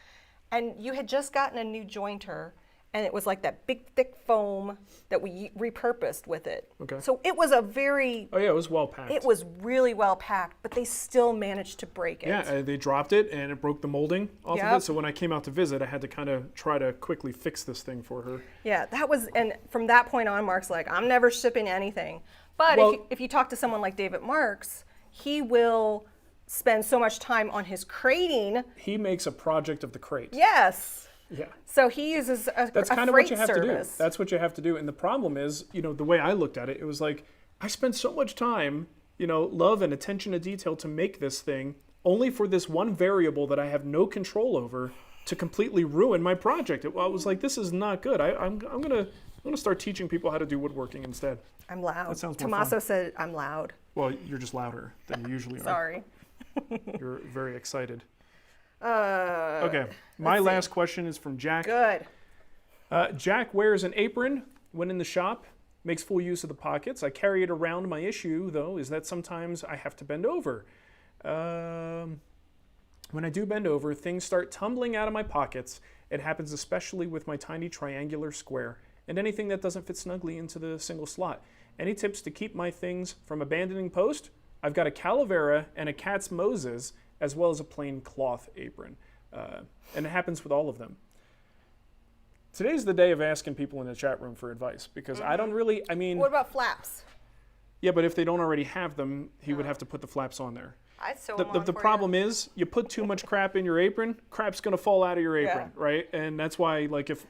and you had just gotten a new jointer, and it was like that big thick foam that we repurposed with it. Okay. So it was a very, Oh yeah, it was well packed. it was really well packed, but they still managed to break it. Yeah, they dropped it and it broke the molding off of Yep. it. So when I came out to visit, I had to kind of try to quickly fix this thing for her. Yeah, that was, and from that point on, Mark's like, I'm never shipping anything. But Well- if you talk to someone like David Marks, he will spend so much time on his crating. He makes a project of the crate. Yes. Yeah. So he uses a That's a kind of freight what you have service. to do. That's what you have to do. And the problem is, the way I looked at it, it was like, I spent so much time, love and attention to detail to make this thing, only for this one variable that I have no control over to completely ruin my project. I was like, this is not good. I'm gonna start teaching people how to do woodworking instead. I'm loud. That sounds more Tommaso fun. said I'm loud. Well, you're just louder than you usually are. Sorry. You're very excited. Uh, Okay, my last question is from Jack. Good. Jack wears an apron when in the shop, makes full use of the pockets. I carry it around. My issue, though, is that sometimes I have to bend over. When I do bend over, things start tumbling out of my pockets. It happens especially with my tiny triangular square and anything that doesn't fit snugly into the single slot. Any tips to keep my things from abandoning post? I've got a calavera and a cat's Moses, as well as a plain cloth apron. And it happens with all of them. Today's the day of asking people in the chat room for advice, because I don't really, I mean... What about flaps? Yeah, but if they don't already have them, he would have to put the flaps on there. I'd sew them on The for problem you. is, you put too much crap in your apron, crap's going to fall out of your apron, right? And that's why, like, if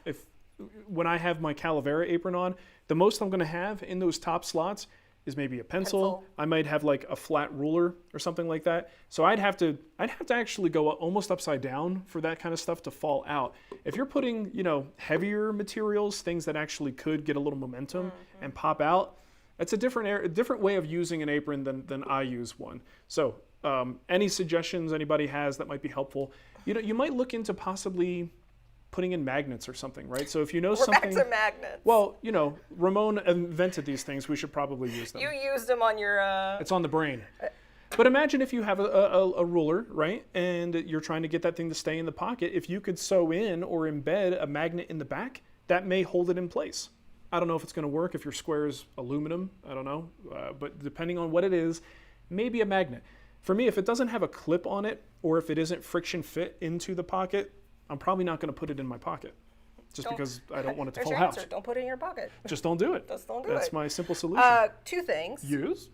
when I have my calavera apron on, the most I'm going to have in those top slots is maybe a pencil. I might have like a flat ruler or something like that. So I'd have to actually go almost upside down for that kind of stuff to fall out. If you're putting, you know, heavier materials, things that actually could get a little momentum and pop out, it's a different way of using an apron than I use one. So any suggestions anybody has that might be helpful? You know, you might look into possibly putting in magnets or something, right? So if you know We're something... back to magnets. Well, you know, Ramon invented these things. We should probably use them. You used them on your... It's on the brain. But imagine if you have a ruler, right? And you're trying to get that thing to stay in the pocket. If you could sew in or embed a magnet in the back, that may hold it in place. I don't know if it's going to work if your square is aluminum. I don't know. But depending on what it is, maybe a magnet. For me, if it doesn't have a clip on it, or if it isn't friction fit into the pocket, I'm probably not going to put it in my pocket, just because I don't want it to There's fall your out. answer. Don't put it in your pocket. Just don't do it. Just don't do That's it. my simple solution. Two things. Use?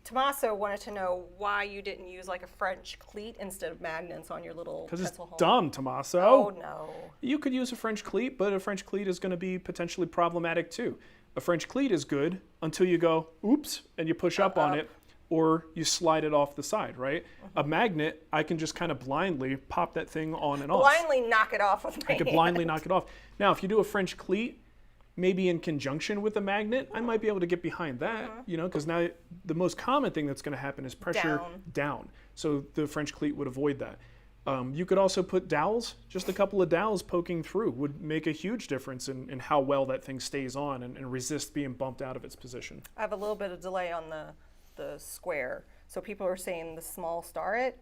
Tommaso wanted to know why you didn't use like a French cleat instead of magnets on your little Because pencil it's holder. dumb, Tommaso. Oh, no. You could use a French cleat, but a French cleat is going to be potentially problematic too. A French cleat is good until you go, oops, and you push up on it, or you slide it off the side, right? A magnet, I can just kind of blindly pop that thing on and off. Blindly knock it off with my I could blindly knock it off. Now, if you do a French cleat, maybe in conjunction with a magnet, I might be able to get behind that, you know, because now the most common thing that's going to happen is pressure down. So the French cleat would avoid that. You could also put dowels, just a couple of dowels poking through would make a huge difference in how well that thing stays on and resist being bumped out of its position. I have a little bit of delay on the square. So people are saying the small starret,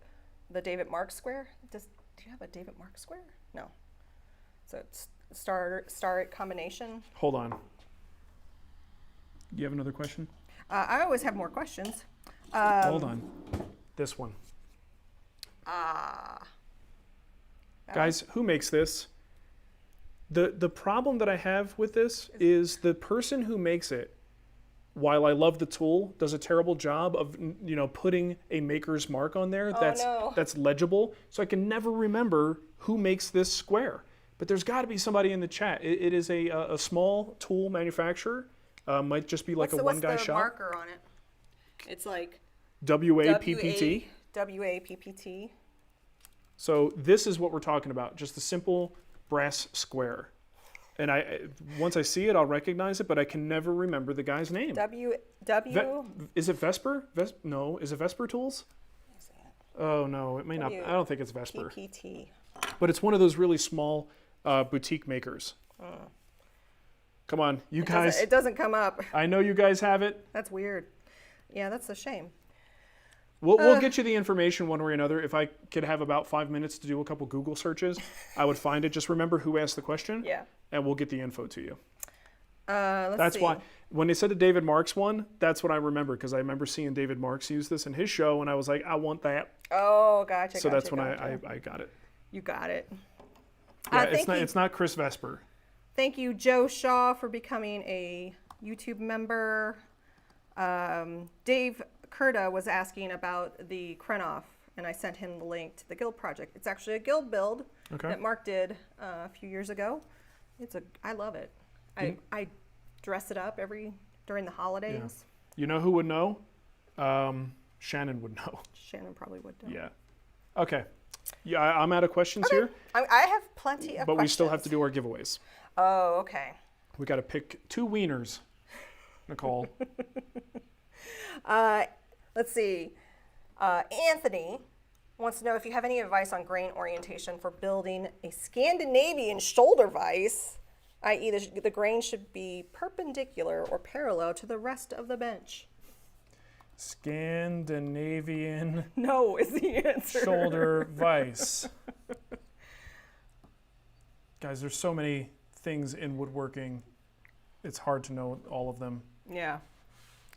the David Mark square. Do you have a David Mark square? No. So it's starret combination. Hold on. You have another question? I always have more questions. Hold on. This one. Guys, who makes this? The problem that I have with this is the person who makes it, while I love the tool, does a terrible job of, you know, putting a maker's mark on there that's legible. So I can never remember who makes this square. But there's got to be somebody in the chat. It is a small tool manufacturer. Might just be like a one-guy What's the shop. marker on it? It's like WAPPT. WAPPT. So this is what we're talking about. Just a simple brass square. And once I see it, I'll recognize it, but I can never remember the guy's name. Is it Vesper? No, is it Vesper Tools? Oh no, it may not. I don't think it's Vesper. PPT. But it's one of those really small boutique makers. Come on, you guys. It doesn't come up. I know you guys have it. That's weird. Yeah, that's a shame. We'll get you the information one way or another. If I could have about 5 minutes to do a couple Google searches, I would find it. Just remember who asked the question. Yeah. And we'll get the info to you. Let's see. Why, when they said the David Marks one, that's what I remember, because I remember seeing David Marks use this in his show, and I was like, I want that. Oh, gotcha. So that's when I got it. You got it. Yeah, it's not Chris Vesper. Thank you, Joe Shaw, for becoming a YouTube member. Dave Kurta was asking about the Krenov, and I sent him the link to the guild project. It's actually a guild build that Mark did a few years ago. I love it. I dress it up during the holidays. Yeah. You know who would know? Shannon would know. Shannon probably would know. Yeah. Okay. Yeah, I'm out of questions here. I have plenty of questions. But we still have to do our giveaways. Oh, okay. We got to pick 2 wieners, Nicole. Let's see. Anthony wants to know if you have any advice on grain orientation for building a Scandinavian shoulder vise, i.e. the grain should be perpendicular or parallel to the rest of the bench. Scandinavian No is the answer. shoulder vise. Guys, there's so many things in woodworking. it's hard to know all of them. Yeah.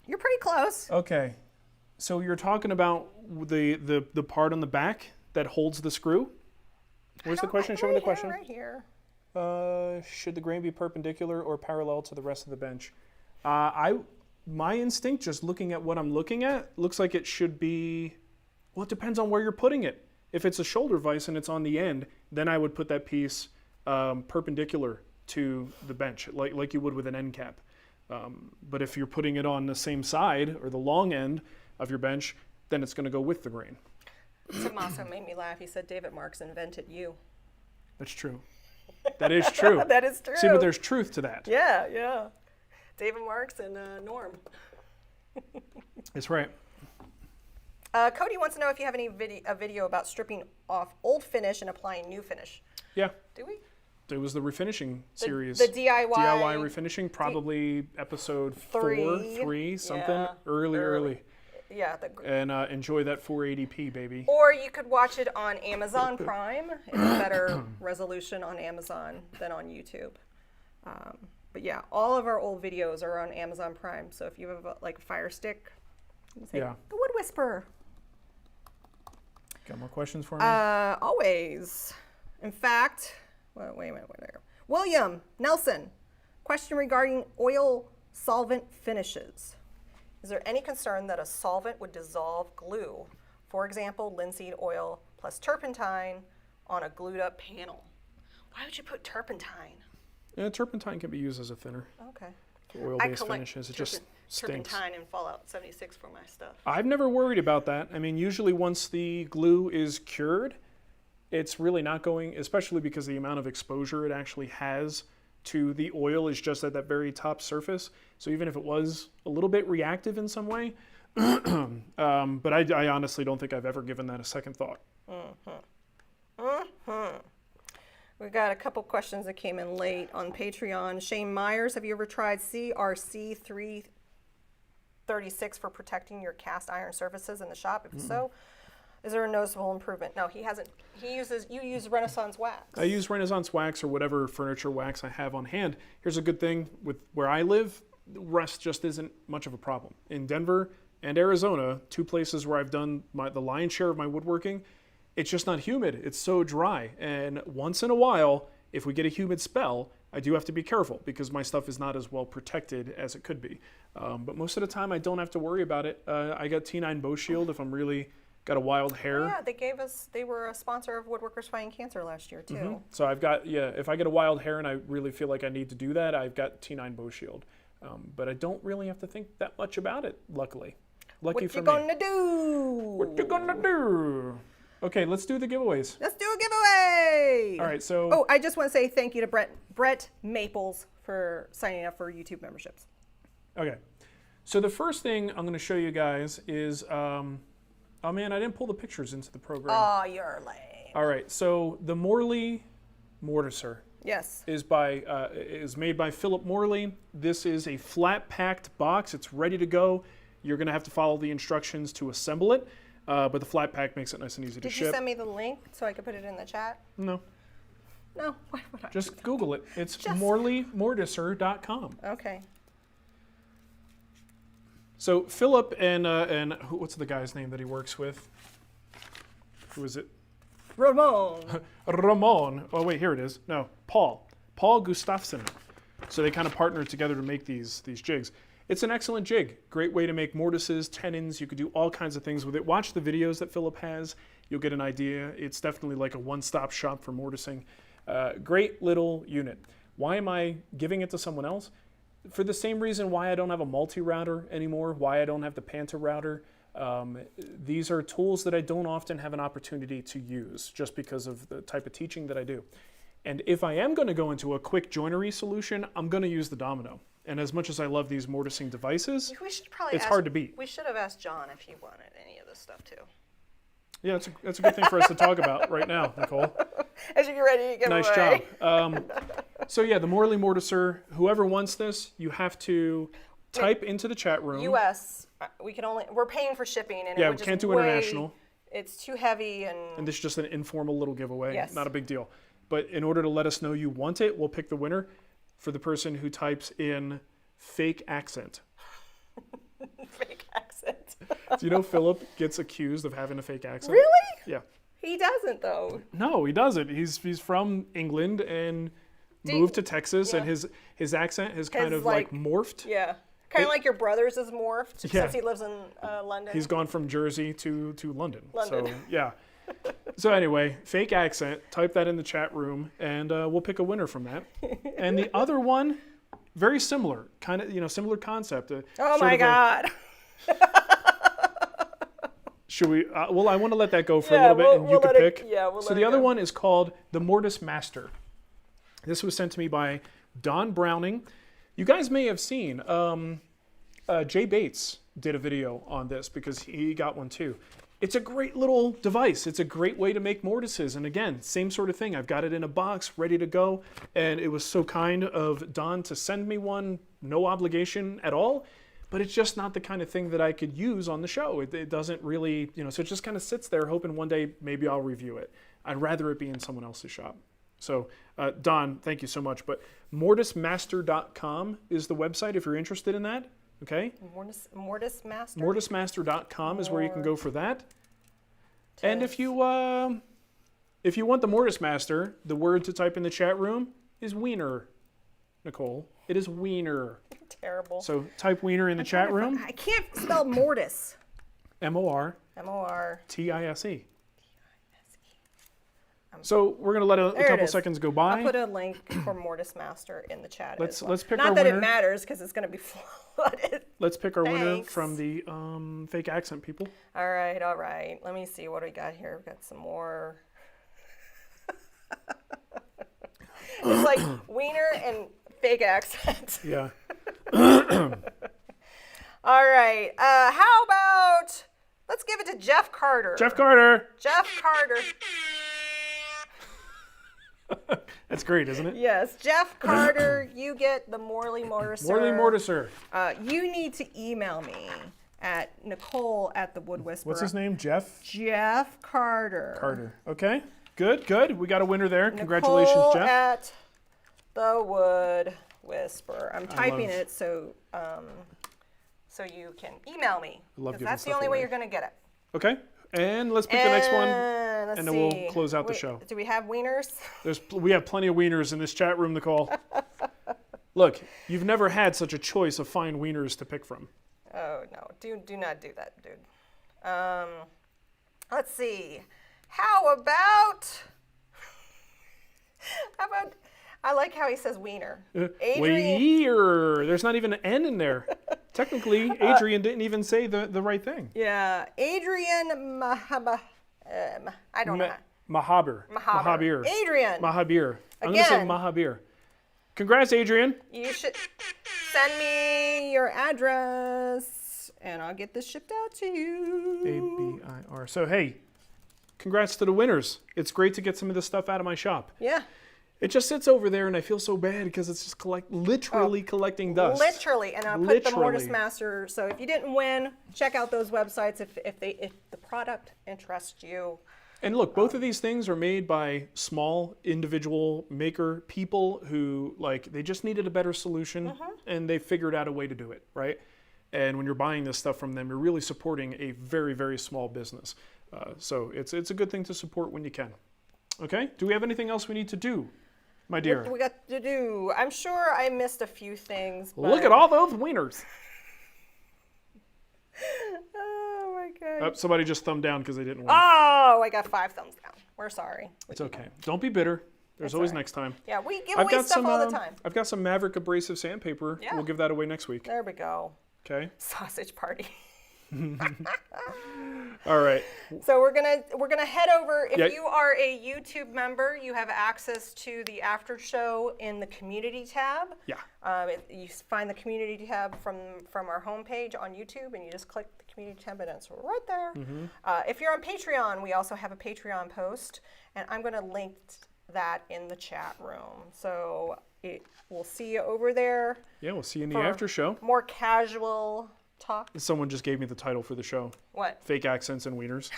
You're pretty close. Okay. So you're talking about the part on the back that holds the screw? Where's the question? Show me the question. Right here. Should the grain be perpendicular or parallel to the rest of the bench? My instinct, just looking at what I'm looking at, looks like it should be, well, it depends on where you're putting it. If it's a shoulder vise and it's on the end, then I would put that piece perpendicular to the bench, like you would with an end cap. But if you're putting it on the same side or the long end of your bench, then it's going to go with the grain. Tommaso made me laugh. He said David Marks invented you. That's true. That is true. That is true. See, but there's truth to that. Yeah, yeah. David Marks and Norm. That's right. Cody wants to know if you have any video about stripping off old finish and applying new finish. Yeah. Do we? It was the refinishing series. The DIY. DIY refinishing, probably episode 3, something. Yeah. Early. Yeah. And enjoy that 480p, baby. Or you could watch it on Amazon Prime. It's a better resolution on Amazon than on YouTube. But yeah, all of our old videos are on Amazon Prime. So if you have like a Fire Stick, you can say, the WoodWhisperer. Got more questions for me? Always. In fact, wait a minute. William Nelson, question regarding oil solvent finishes. Is there any concern that a solvent would dissolve glue? For example, linseed oil plus turpentine on a glued up panel. Why would you put turpentine? Yeah, turpentine can be used as a thinner. Okay. For oil-based finishes, it just stinks. Turpentine and Fallout 76 for my stuff. I've never worried about that. I mean, usually once the glue is cured, it's really not going, especially because the amount of exposure it actually has to the oil is just at that very top surface. So even if it was a little bit reactive in some way, but I honestly don't think I've ever given that a second thought. We've got a couple questions that came in late on Patreon. Shane Myers, have you ever tried CRC 336 for protecting your cast iron surfaces in the shop? If so, is there a noticeable improvement? No, he hasn't. You use Renaissance wax. I use Renaissance wax or whatever furniture wax I have on hand. Here's a good thing with where I live, rust just isn't much of a problem. In Denver and Arizona, 2 places where I've done the lion's share of my woodworking, it's just not humid. It's so dry. And once in a while, if we get a humid spell, I do have to be careful because my stuff is not as well protected as it could be. But most of the time, I don't have to worry about it. I got T9 Bow Shield if I'm really got a wild hair. Oh, yeah, they were a sponsor of Woodworkers Fighting Cancer last year, too. So I've got, if I get a wild hair and I really feel like I need to do that, I've got T9 Bow Shield. But I don't really have to think that much about it, luckily. Lucky for me. What you gonna do? What you gonna do? Okay, let's do the giveaways. Let's do a giveaway! All right, so... Oh, I just want to say thank you to Brett Maples for signing up for YouTube memberships. Okay. So the first thing I'm going to show you guys is... oh, man, I didn't pull the pictures into the program. Oh, you're lame. All right, so the Morley Mortiser. Yes. Is made by Philip Morley. This is a flat-packed box. It's ready to go. You're going to have to follow the instructions to assemble it. But the flat pack makes it nice and easy to ship. Did you send me the link so I could put it in the chat? No. No? Why would I? Just Google it. It's morleymortiser.com. Okay. So Philip and what's the guy's name that he works with? Who is it? Ramon. Ramon. Oh, wait, here it is. No, Paul Gustafsson. So they kind of partnered together to make these jigs. It's an excellent jig. Great way to make mortises, tenons. You could do all kinds of things with it. Watch the videos that Philip has. You'll get an idea. It's definitely like a one-stop shop for mortising. Great little unit. Why am I giving it to someone else? For the same reason why I don't have a multi-router anymore, why I don't have the Panta router. These are tools that I don't often have an opportunity to use just because of the type of teaching that I do. And if I am going to go into a quick joinery solution, I'm going to use the Domino. And as much as I love these mortising devices, it's hard to beat. We should have asked John if he wanted any of this stuff too. Yeah, that's a good thing for us to talk about right now, Nicole. As you get ready to give nice away. Job. So yeah, the Morley Mortiser, whoever wants this, you have to type into the chat room. US, we're paying for shipping. And yeah, we can't do international. It's too heavy. And this is just an informal little giveaway, yes. Not a big deal. But in order to let us know you want it, we'll pick the winner. for the person who types in fake accent. Fake accent. Do you know Philip gets accused of having a fake accent? Really? Yeah. He doesn't though. No, he doesn't. He's from England and moved to Texas, and his accent has kind of like morphed. Yeah. Kind of like your brother's is morphed Yeah. since he lives in London. He's gone from Jersey to London. London. So yeah. So anyway, fake accent. Type that in the chat room, and we'll pick a winner from that. And the other one, very similar, kind of similar concept. Oh my God. Should we? Well, I want to let that go for a little bit, and you can pick. So the other one is called the Mortise Master. This was sent to me by Don Browning. You guys may have seen Jay Bates did a video on this because he got one too. It's a great little device. It's a great way to make mortises. And again, same sort of thing. I've got it in a box, ready to go. And it was so kind of Don to send me one, no obligation at all. But it's just not the kind of thing that I could use on the show. It doesn't really, so it just kind of sits there hoping one day maybe I'll review it. I'd rather it be in someone else's shop. So Don, thank you so much. But mortisemaster.com is the website if you're interested in that. Okay? Mortise Master? Mortisemaster.com is where you can go for that. And if you want the Mortise Master, the word to type in the chat room is Wiener. Nicole, it is Wiener. Terrible. So type Wiener in the chat room. I can't spell mortise. M-O-R-T-I-S-E. So we're going to let a couple seconds go by. I'll put a link for Mortise Master in the chat. Let's pick our winner. Not that it matters because it's going to be flooded. Let's pick our winner from the fake accent people. All right. Let me see what we got here. We've got some more. It's like Wiener and fake accent. Yeah. All right. How about let's give it to Jeff Carter. Jeff Carter. That's great, isn't it? Yes, Jeff Carter, you get the Morley Mortiser. Morley Mortiser. You need to email me at Nicole@theWoodWhisperer. What's his name? Jeff? Jeff Carter. Carter. Okay. Good. We got a winner there. Congratulations, Jeff. At the WoodWhisperer. I'm typing it so you can email me. I love giving that's the stuff only away. way you're going to get it. Okay. And let's pick the next one, and then we'll close out the show. Do we have wieners? We have plenty of wieners in this chat room, Nicole. Look, you've never had such a choice of fine wieners to pick from. Oh, no. Do not do that, dude. Let's see. How about... I like how he says wiener. Wiener. There's not even an N in there. Technically, Adrian didn't even say the right thing. Yeah, Adrian I don't know. Mahabir. Adrian. Mahabir. I'm going to say Mahabir. Congrats, Adrian. You should send me your address, and I'll get this shipped out to you. A-B-I-R. So, hey, congrats to the winners. It's great to get some of this stuff out of my shop. Yeah. It just sits over there, and I feel so bad because it's just literally collecting dust. Literally, and I'll put the Mortise Master. So if you didn't win, check out those websites if the product interests you. And look, both of these things are made by small individual maker people who they just needed a better solution, and they figured out a way to do it, right? And when you're buying this stuff from them, you're really supporting a very, very small business. So it's a good thing to support when you can. Okay. Do we have anything else we need to do? My dear. What do we got to do? I'm sure I missed a few things. But... Look at all those wieners. Oh my God. Oh, somebody just thumbed down because they didn't win. Oh, I got 5 thumbs down. We're sorry. It's okay. Don't be bitter. There's always next time. Yeah, we give away stuff all the time. I've got some Maverick abrasive sandpaper. Yeah. We'll give that away next week. There we go. Okay. Sausage party. All right. So we're gonna head over. If you are a YouTube member, you have access to the after show in the community tab. Yeah. You find the community tab from our homepage on YouTube, and you just click the community tab, and it's right there. If you're on Patreon, we also have a Patreon post, and I'm gonna link that in the chat room. So we'll see you over there. Yeah, we'll see you in the after show. More casual talk. Someone just gave me the title for the show. What? Fake accents and wieners.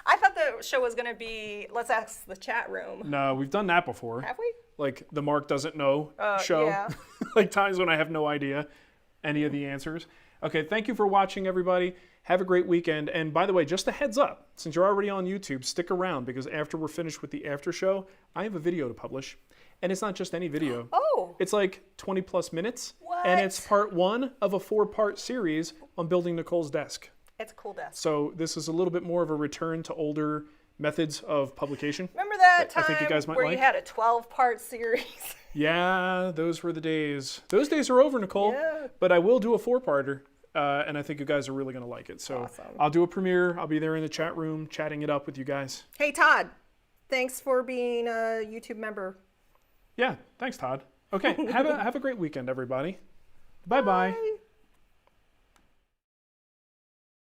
I thought the show was going to be, let's ask the chat room. No, we've done that before. Have we? like the Mark doesn't know show. Yeah. Like times when I have no idea any of the answers. Okay, thank you for watching, everybody. Have a great weekend. And by the way, just a heads up, since you're already on YouTube, stick around because after we're finished with the after show, I have a video to publish. And it's not just any video. Oh. It's like 20 plus minutes. What? And it's part 1 of a 4-part series on building Nicole's desk. It's a cool desk. So this is a little bit more of a return to older methods of publication. Remember that I think you guys time might where like. you had a 12-part series? Yeah, those were the days. Those days are over, Nicole. Yeah. But I will do a 4-parter, and I think you guys are really going to like it. So Awesome. I'll do a premiere. I'll be there in the chat room chatting it up with you guys. Hey, Todd. Thanks for being a YouTube member. Yeah, thanks, Todd. Okay, have a great weekend, everybody. Bye-bye. Bye.